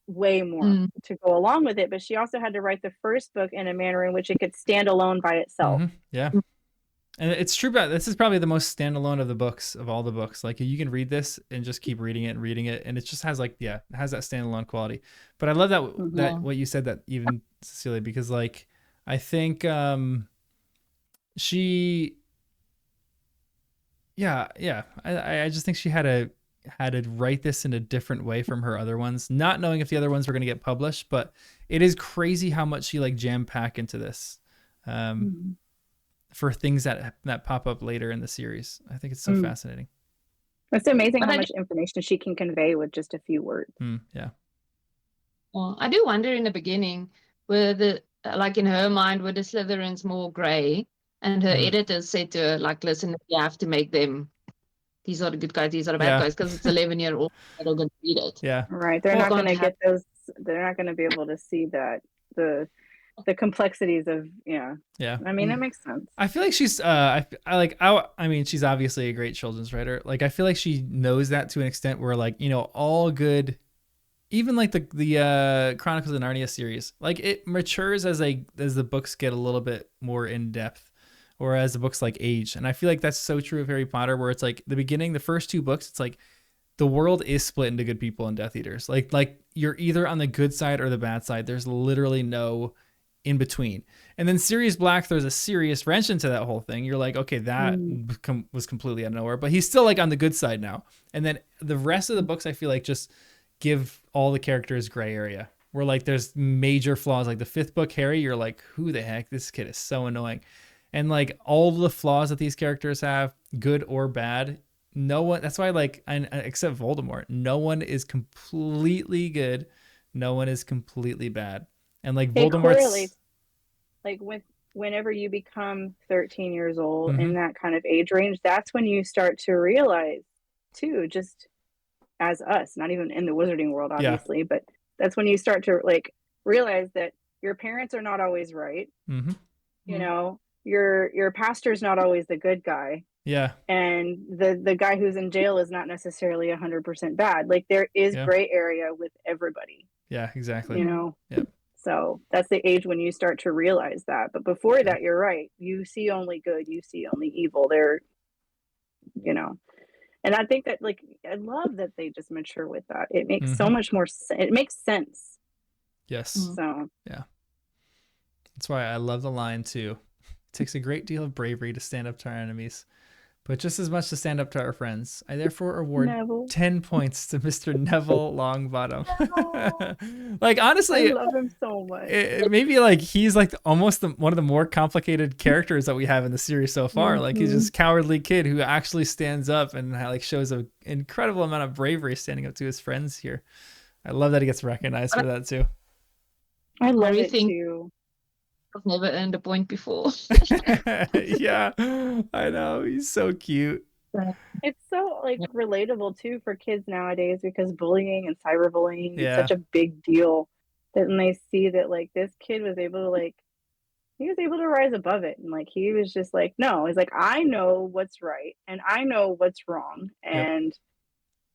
way more to go along with it, but she also had to write the first book in a manner in which it could stand alone by itself. Yeah. And it's true, but this is probably the most standalone of the books, of all the books. Like you can read this and just keep reading it, and it just has it has that standalone quality. But I love that what you said, that even Cecilia, because like I think I just think she had to write this in a different way from her other ones, not knowing if the other ones were going to get published. But it is crazy how much she like jam pack into this for things that pop up later in the series. I think it's so fascinating. It's amazing how much information she can convey with just a few words. Yeah. Well, I do wonder in the beginning, were like in her mind, were the Slytherins more grey, and her editors said to her, like, listen, you have to make them, these are the good guys, these are the bad guys, because it's 11-year-old that are going to read it. Yeah. Right. They're not going to get those. They're not going to be able to see that the complexities of I mean, it makes sense. I feel like she's I mean, she's obviously a great children's writer. Like I feel like she knows that to an extent where like, all good, even like the Chronicles of Narnia series, like it matures as the books get a little bit more in depth, or as the books like age. And I feel like that's so true of Harry Potter, where it's like the beginning, the first 2 books, it's like the world is split into good people and Death Eaters. Like you're either on the good side or the bad side. There's literally no in between. And then Sirius Black throws a serious wrench into that whole thing. You're like, okay, that was completely out of nowhere, but he's still like on the good side now. And then the rest of the books, I feel like, just give all the characters gray area, where like there's major flaws. Like the 5th book, Harry, you're like, who the heck? This kid is so annoying. And like all the flaws that these characters have, good or bad, no one, that's why like, except Voldemort, no one is completely good. No one is completely bad. And like It Voldemort's, correlates, like whenever you become 13 years old in that kind of age range, that's when you start to realize too, just as us, not even in the wizarding world, obviously, but that's when you start to like realize that your parents are not always right. You know, your pastor's not always the good guy. Yeah. And the guy who's in jail is not necessarily 100% bad. Like there is gray area with everybody. Yeah, exactly. You know? Yep. So that's the age when you start to realize that. But before that, you're right. You see only good, you see only evil. They're, you know. And I think that, like, I love that they just mature with that. It makes so much more sense. It makes sense. Yes. So, yeah. That's why I love the line, too. It takes a great deal of bravery to stand up to our enemies, but just as much to stand up to our friends. I therefore award Neville. 10 points to Mr. Neville Longbottom. Like, honestly, I love him so much. Maybe like he's like almost one of the more complicated characters that we have in the series so far. Like he's this cowardly kid who actually stands up and like shows an incredible amount of bravery standing up to his friends here. I love that he gets recognized for that too. I love it too. I've never earned a point before. Yeah, I know. He's so cute. It's so like relatable too for kids nowadays because bullying and cyberbullying is such a big deal. That when they see that like this kid was able to like, he was able to rise above it, and like he was just like, no, he's like, I know what's right and I know what's wrong, and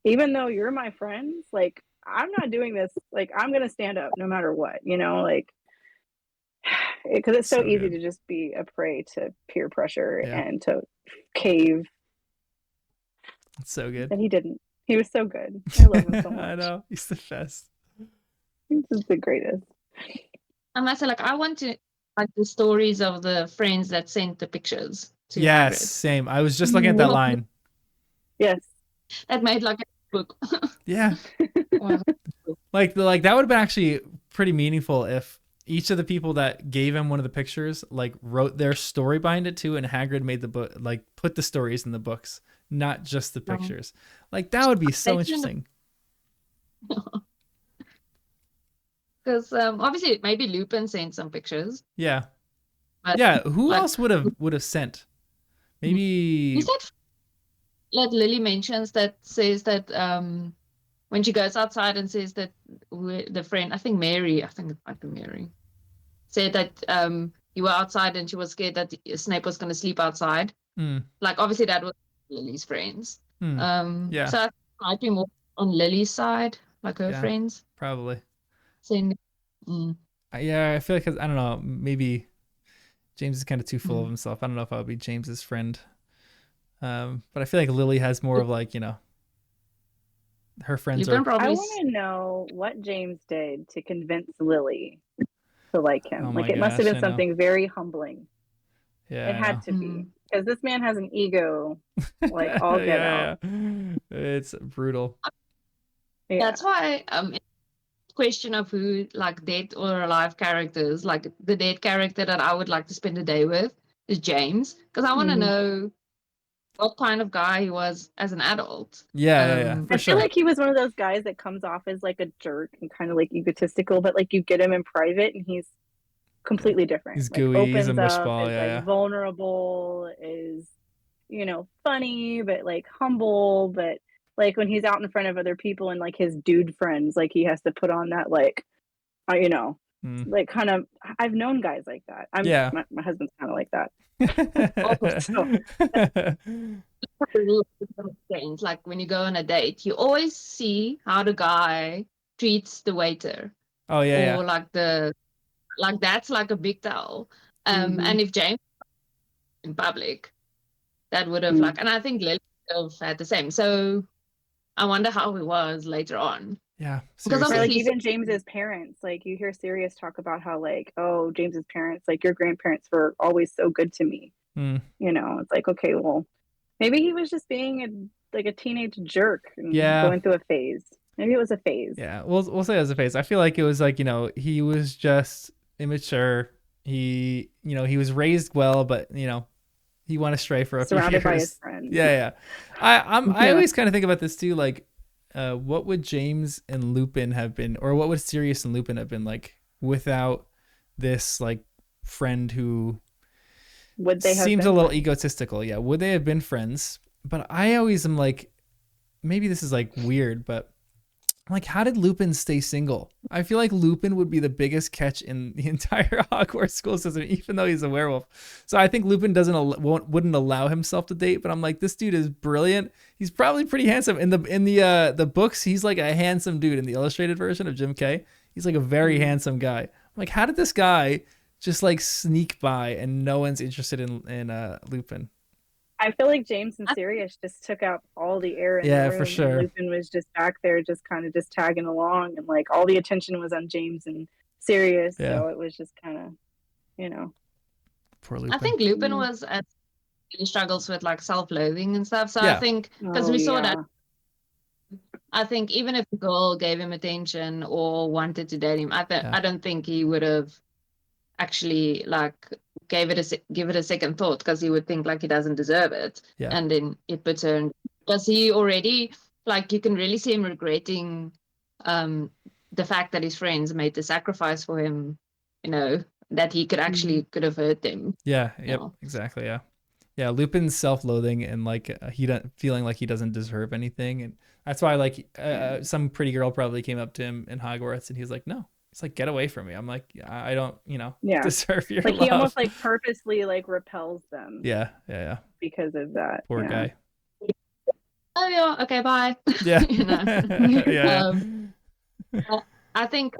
even though you're my friends, like I'm not doing this. Like I'm gonna stand up no matter what, you know, like. Because it's so easy to just be a prey to peer pressure and to cave. It's so good. And he didn't. He was so good. I love him so much. I know. He's the best. He's just the greatest. I must say, like, I want to like the stories of the friends that sent the pictures to Yes, Hagrid. Same. I was just looking at that line. Yes. That made like a book. Yeah. Wow. Like that would have been actually pretty meaningful if each of the people that gave him one of the pictures like wrote their story behind it too, and Hagrid made the book, like put the stories in the books, not just the pictures. Like that would be so interesting. Because obviously maybe Lupin sent some pictures. Yeah. But, yeah. Who else would have sent? Maybe. Is that like Lily mentions that says that when she goes outside and says that the friend, I think it might be Mary, said that you were outside and she was scared that Snape was going to sleep outside. Like obviously that was Lily's friends. Yeah. So I think it might be more on Lily's side, like her friends. Probably. Saying, yeah, I feel like I don't know. Maybe James is kind of too full of himself. I don't know if I would be James's friend. But I feel like Lily has more of like, you know, her friends are. I want to know what James did to convince Lily to like him. Oh like it must have been something very humbling. Yeah, it had to be, because this man has an ego, like all get out. It's brutal. Yeah. That's why question of who like dead or alive characters, like the dead character that I would like to spend a day with is James, because I want to know what kind of guy he was as an adult. Yeah, I feel like he was one of those guys that comes off as like a jerk and kind of like egotistical, but like you get him in private and he's completely different. He's like, gooey, opens he's a up, mushball, is like vulnerable, is, you know, funny, but like humble, but like when he's out in front of other people and like his dude friends, like he has to put on that like, you know, like kind of. I've known guys like that. My husband's kind of like that. Like when you go on a date, you always see how the guy treats the waiter. Oh yeah. Or like that's like a big tell. And if James in public, that would have like, and I think Lily would have had the same. So I wonder how he was later on. Yeah. Because like even James's parents, like you hear Sirius talk about how like, oh, James's parents, like your grandparents were always so good to me. You know, it's like, okay, well, maybe he was just being a teenage jerk and going through a phase. Maybe it was a phase. Yeah, we'll say it was a phase. I feel like it was like, you know, he was just immature. He, he was raised well, but he went astray for a few Surrounded by his years. friends. Yeah. I Yeah. always kind of think about this too, like, what would James and Lupin have been, or what would Sirius and Lupin have been like without this like friend who Would they have seems been a little friends? egotistical? Yeah, would they have been friends? But I always am like, maybe this is like weird, but like, how did Lupin stay single? I feel like Lupin would be the biggest catch in the entire Hogwarts school system, even though he's a werewolf. So I think Lupin wouldn't allow himself to date. But I'm like, this dude is brilliant. He's probably pretty handsome. In the books, he's like a handsome dude. In the illustrated version of Jim Kay, he's like a very handsome guy. I'm like, how did this guy just like sneak by and no one's interested in Lupin? I feel like James and Sirius just took out all the air in Yeah, the room, for sure. and Lupin was just back there, just kind of just tagging along, and like all the attention was on James and Sirius, Yeah. so it was just kind of, Poor Lupin. I think Lupin was he struggles with like self-loathing and stuff. So Yeah. I think because we saw that, I think even if the girl gave him attention or wanted to date him, I don't think he would have actually like give it a second thought, because he would think like he doesn't deserve it. Yeah. And then it puts her in, does he already, like, you can really see him regretting the fact that his friends made the sacrifice for him, that he could actually could have hurt them. Yeah. Yep. Exactly. Yeah. Yeah. Lupin's self-loathing and like feeling like he doesn't deserve anything, and that's why like some pretty girl probably came up to him in Hogwarts, and he's like, no. It's like, get away from me. I'm like, I don't, deserve your like love. he almost like purposely like repels them. Yeah. Because of that. Poor guy. Oh yeah, okay, bye. Yeah. Yeah. I think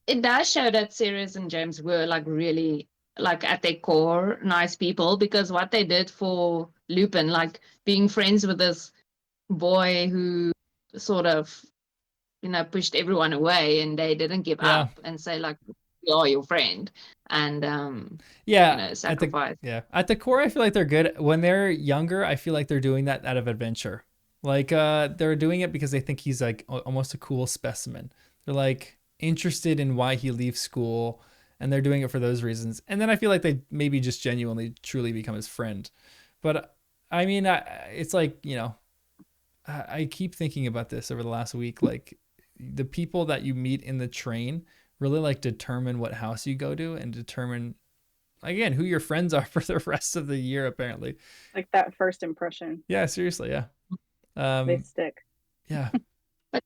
it does show that Sirius and James were like really like at their core nice people, because what they did for Lupin, like being friends with this boy who sort of pushed everyone away, and they didn't give up and say like, we are your friend, and sacrifice. At the core, I feel like they're good. When they're younger, I feel like they're doing that out of adventure. Like they're doing it because they think he's like almost a cool specimen. They're like interested in why he leaves school, and they're doing it for those reasons. And then I feel like they maybe just genuinely truly become his friend. But I mean, it's like, I keep thinking about this over the last week. Like, the people that you meet in the train really like determine what house you go to, and determine again who your friends are for the rest of the year, apparently. Like that first impression. Yeah, seriously. Yeah. They stick. Yeah. But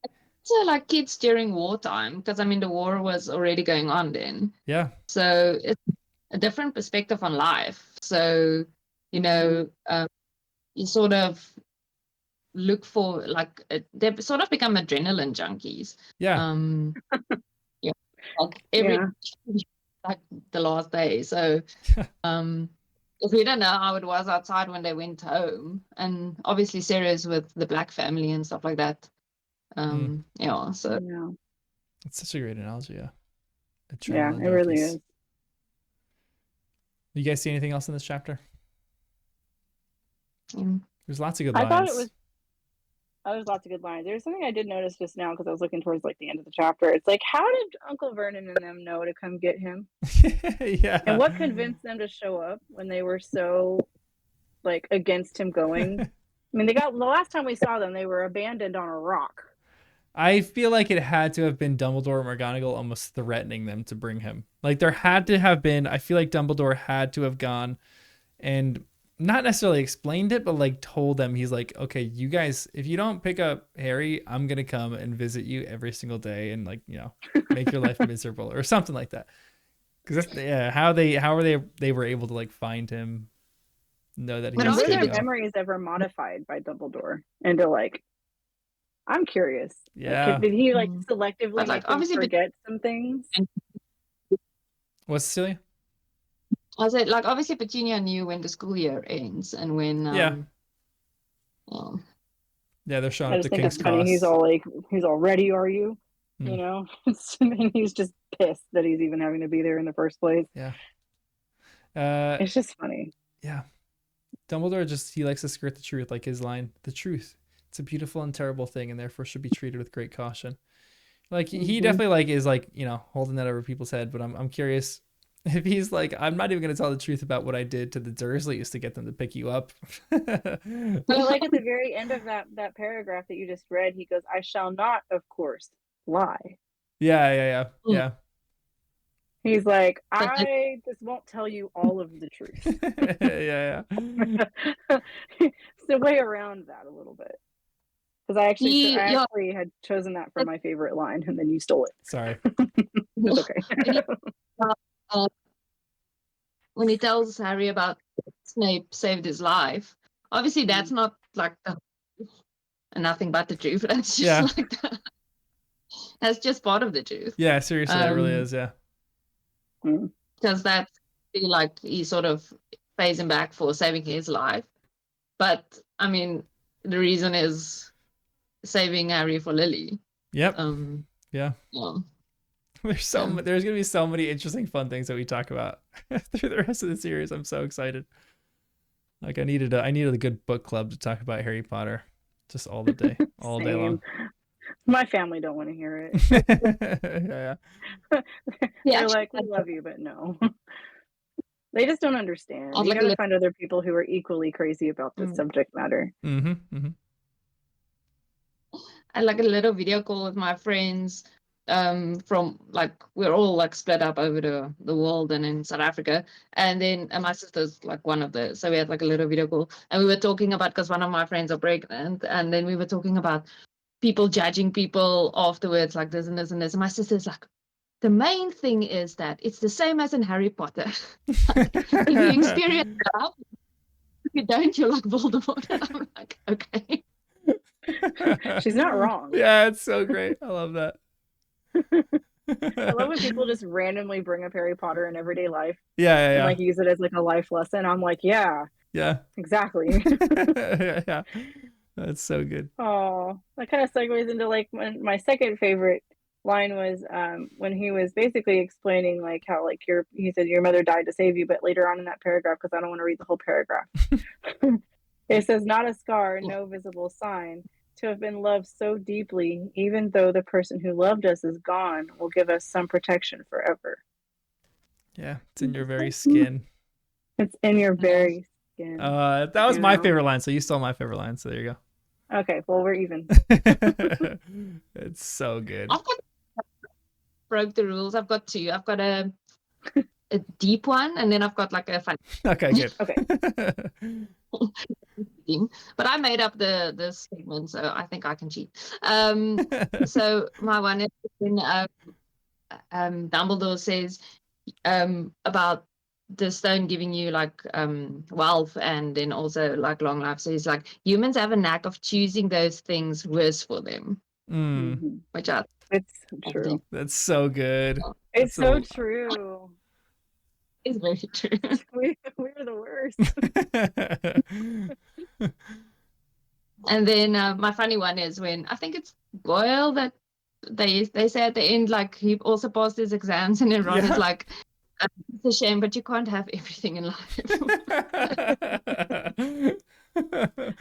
also like kids during wartime, because I mean the war was already going on then. Yeah. So it's a different perspective on life. So, you sort of look for like they sort of become adrenaline junkies. Yeah. Like every like the last day. So if we don't know how it was outside when they went home, and obviously Sarah's with the black family and stuff like that. So it's such a great analogy. Yeah. Adrenaline it really is. You guys see anything else in this chapter? There's lots of good lines. I thought it was. There's lots of good lines. There's something I did notice just now because I was looking towards like the end of the chapter. It's like, how did Uncle Vernon and them know to come get him? Yeah. And what convinced them to show up when they were so like against him going? I mean, the last time we saw them, they were abandoned on a rock. I feel like it had to have been Dumbledore or McGonagall almost threatening them to bring him. Like there had to have been. I feel like Dumbledore had to have gone and not necessarily explained it, but like told them, he's like, okay, you guys, if you don't pick up Harry, I'm going to come and visit you every single day and like, make your life miserable or something like that. Cause that's how they were able to like find him, know that he was their memories ever modified by Dumbledore into like, I'm curious. Yeah. Like, did he like selectively like, obviously forget some things? What's Cecilia? I said, like, obviously Petunia knew when the school year ends and when they're showing up to King's Cross. Funny. He's all ready, are you? And he's just pissed that he's even having to be there in the first place. Yeah. It's just funny. Yeah. Dumbledore he likes to skirt the truth, like his line, the truth. It's a beautiful and terrible thing, and therefore should be treated with great caution. Like he definitely like is like, holding that over people's head, but I'm curious if he's like, I'm not even going to tell the truth about what I did to the Dursleys to get them to pick you up. But like at the very end of that paragraph that you just read, he goes, "I shall not, of course, lie." Yeah. He's like, But I just won't tell you all of the truth. Yeah. It's the way around that a little bit. Because I yeah, actually had chosen that for my favorite line, and then you stole it. Sorry. It's okay. uh, when he tells Harry about Snape saved his life, obviously that's not like nothing but the truth. That's just like that's just part of the truth. Yeah, seriously, it really is. Yeah. Because that's like he sort of pays him back for saving his life. But I mean, the reason is saving Harry for Lily. Yep. Yeah. There's gonna be so many interesting, fun things that we talk about through the rest of the series. I'm so excited. Like I needed a good book club to talk about Harry Potter, just all the day, all day long. My family don't want to hear it. They're like, we love you, but no. They just don't understand. You gotta find other people who are equally crazy about this subject matter. I like a little video call with my friends from like we're all like split up over the world and in South Africa, and then my sister's like one of the, so we had like a little video call and we were talking about, because one of my friends are pregnant, and then we were talking about people judging people afterwards, like this and this and this, and my sister's like, the main thing is that it's the same as in Harry Potter. Like, if you experience that, if you don't, you're like Voldemort. And I'm like, okay. She's not wrong. Yeah, it's so great. I love that. I love when people just randomly bring up Harry Potter in everyday life. Yeah. And like use it as like a life lesson. I'm like, yeah, exactly. Yeah. That's so good. Oh, that kind of segues into like my second favorite line was when he was basically explaining like how like he said your mother died to save you, but later on in that paragraph, because I don't want to read the whole paragraph, it says, not a scar, no visible sign. To have been loved so deeply, even though the person who loved us is gone, will give us some protection forever. Yeah, it's in your very skin. It's in your very skin. That was my favorite line, so you stole my favorite line, so there you go. Okay, well, we're even. It's so good. Broke the rules. I've got two. I've got a deep one, and then I've got like a fun. Okay, good. Okay. But I made up the segment, so I think I can cheat. So my one is when Dumbledore says about the stone giving you like wealth and then also like long life. So he's like, humans have a knack of choosing those things worse for them. Which it's true. That's so good. It's so true. It's very true. We're the worst. And then my funny one is when I think it's Goyle that they say at the end, like he also passed his exams, and everyone is like, it's a shame, but you can't have everything in life.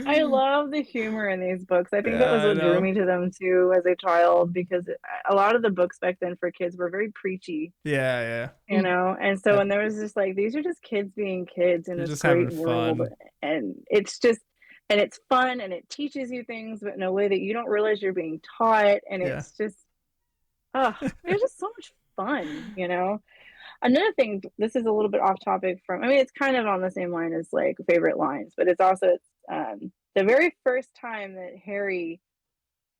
I love the humor in these books. I think that was what drew me to them too as a child, because a lot of the books back then for kids were very preachy. Yeah. You know, and so when there was just like, these are just kids being kids in this great world, and it's just, and it's fun, and it teaches you things, but in a way that you don't realize you're being taught, and it's just, it's just so much fun, you know. Another thing, this is a little bit off topic from, I mean, it's kind of on the same line as like favorite lines, but it's also the very first time that Harry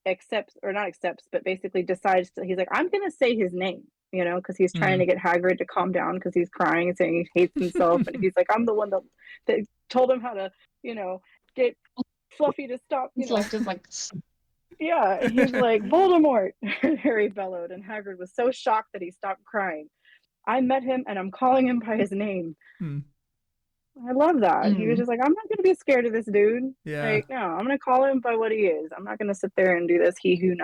accepts, or not accepts, but basically decides to, he's like, I'm going to say his name, you know, because he's trying to get Hagrid to calm down because he's crying and saying he hates himself. And he's like, I'm the one that told him how to, you know, get Fluffy to stop. You know? Just like... Yeah, he's like, Voldemort, Harry bellowed, and Hagrid was so shocked that he stopped crying. I met him and I'm calling him by his name. I love that. He was just like, I'm not going to be scared of this dude. Like, no, I'm going to call him by what he is. I'm not going to sit there and do this he who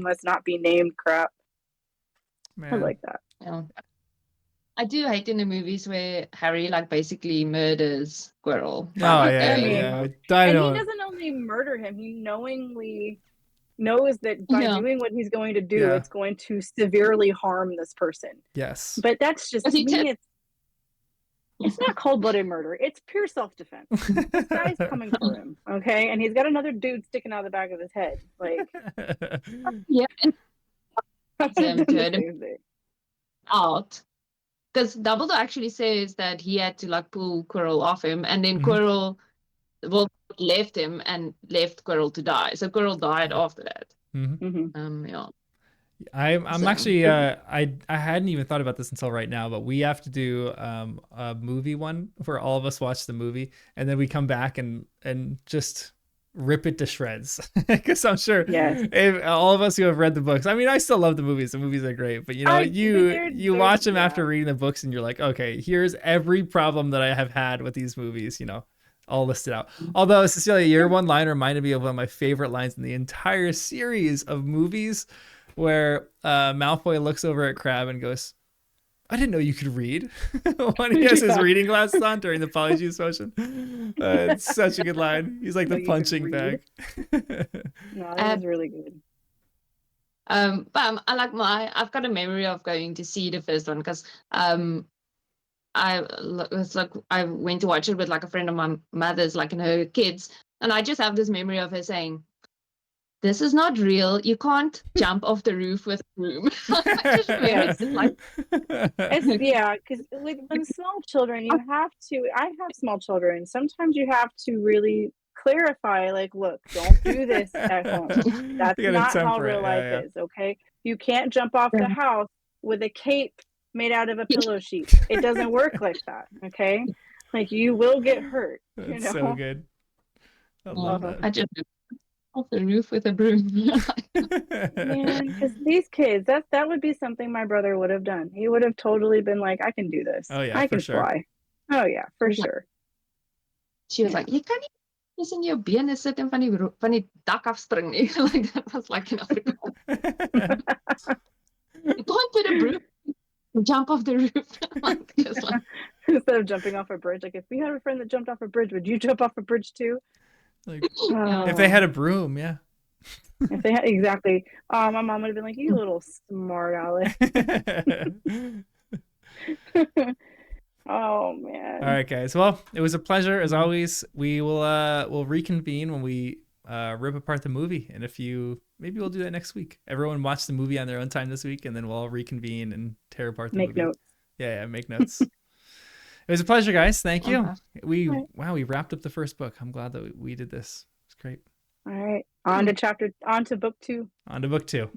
must not be named crap. Man. I like that. Yeah. I do hate in the movies where Harry like basically murders Quirrell. And he doesn't only murder him, he knowingly knows that by doing what he's going to do, it's going to severely harm this person. Yes. But that's just me. It's not cold-blooded murder. It's pure self-defense. This guy's coming for him, okay? And he's got another dude sticking out of the back of his head. Like, Yeah, and I would have them done to the same thing. out. Because Dumbledore actually says that he had to like pull Quirrell off him, and then Mhm. Quirrell left him and left Quirrell to die. So Quirrell died after that. Mhm. Yeah. I'm So- actually I hadn't even thought about this until right now, but we have to do a movie one where all of us watch the movie and then we come back and just rip it to shreds. Because I'm sure Yes. if all of us who have read the books, I mean, I still love the movies. The movies are great, but you know, you watch them after reading the books and you're like, okay, here's every problem that I have had with these movies, you know, all listed out. Although, Cecilia, your one line reminded me of one of my favorite lines in the entire series of movies, where Malfoy looks over at Crabbe and goes, I didn't know you could read, when he has his reading glasses on during the Polyjuice motion. It's such a good line. He's like the punching bag. No, that was really good. But I've got a memory of going to see the first one because I went to watch it with like a friend of my mother's, like, and her kids, and I just have this memory of her saying, "This is not real. You can't jump off the roof with a broom." I just remember it's like, Yeah, because with small children, you have to. I have small children. Sometimes you have to really clarify, like, look, don't do this at home. That's not how real life is. Okay, you can't jump off the house with a cape made out of a pillow sheet. It doesn't work like that. Okay, like, you will get hurt. That's you know? so good. I love that. I just off the roof with a broom. Man, because these kids, that would be something my brother would have done. He would have totally been like, I can do this. Oh, yeah, I for can sure. fly. Oh yeah, for sure. She was like, "You can't just in your bene sit en van die dak afspring nie." Like, that was like in Afrikaans. You can't put a broom jump off the roof. Like, just like, Instead of jumping off a bridge, like, if we had a friend that jumped off a bridge, would you jump off a bridge too? Like, if they had a broom, yeah. If they had, exactly. My mom would have been like, "You little smart aleck." Oh man. All right, guys. Well, it was a pleasure as always. We will we'll reconvene when we rip apart the movie, and maybe we'll do that next week. Everyone watch the movie on their own time this week, and then we'll all reconvene and tear apart the movie. Make notes. Yeah, make notes. It was a pleasure, guys. Thank you. We wrapped up the first book. I'm glad that we did this. It's great. All right. On to book 2. On to book 2.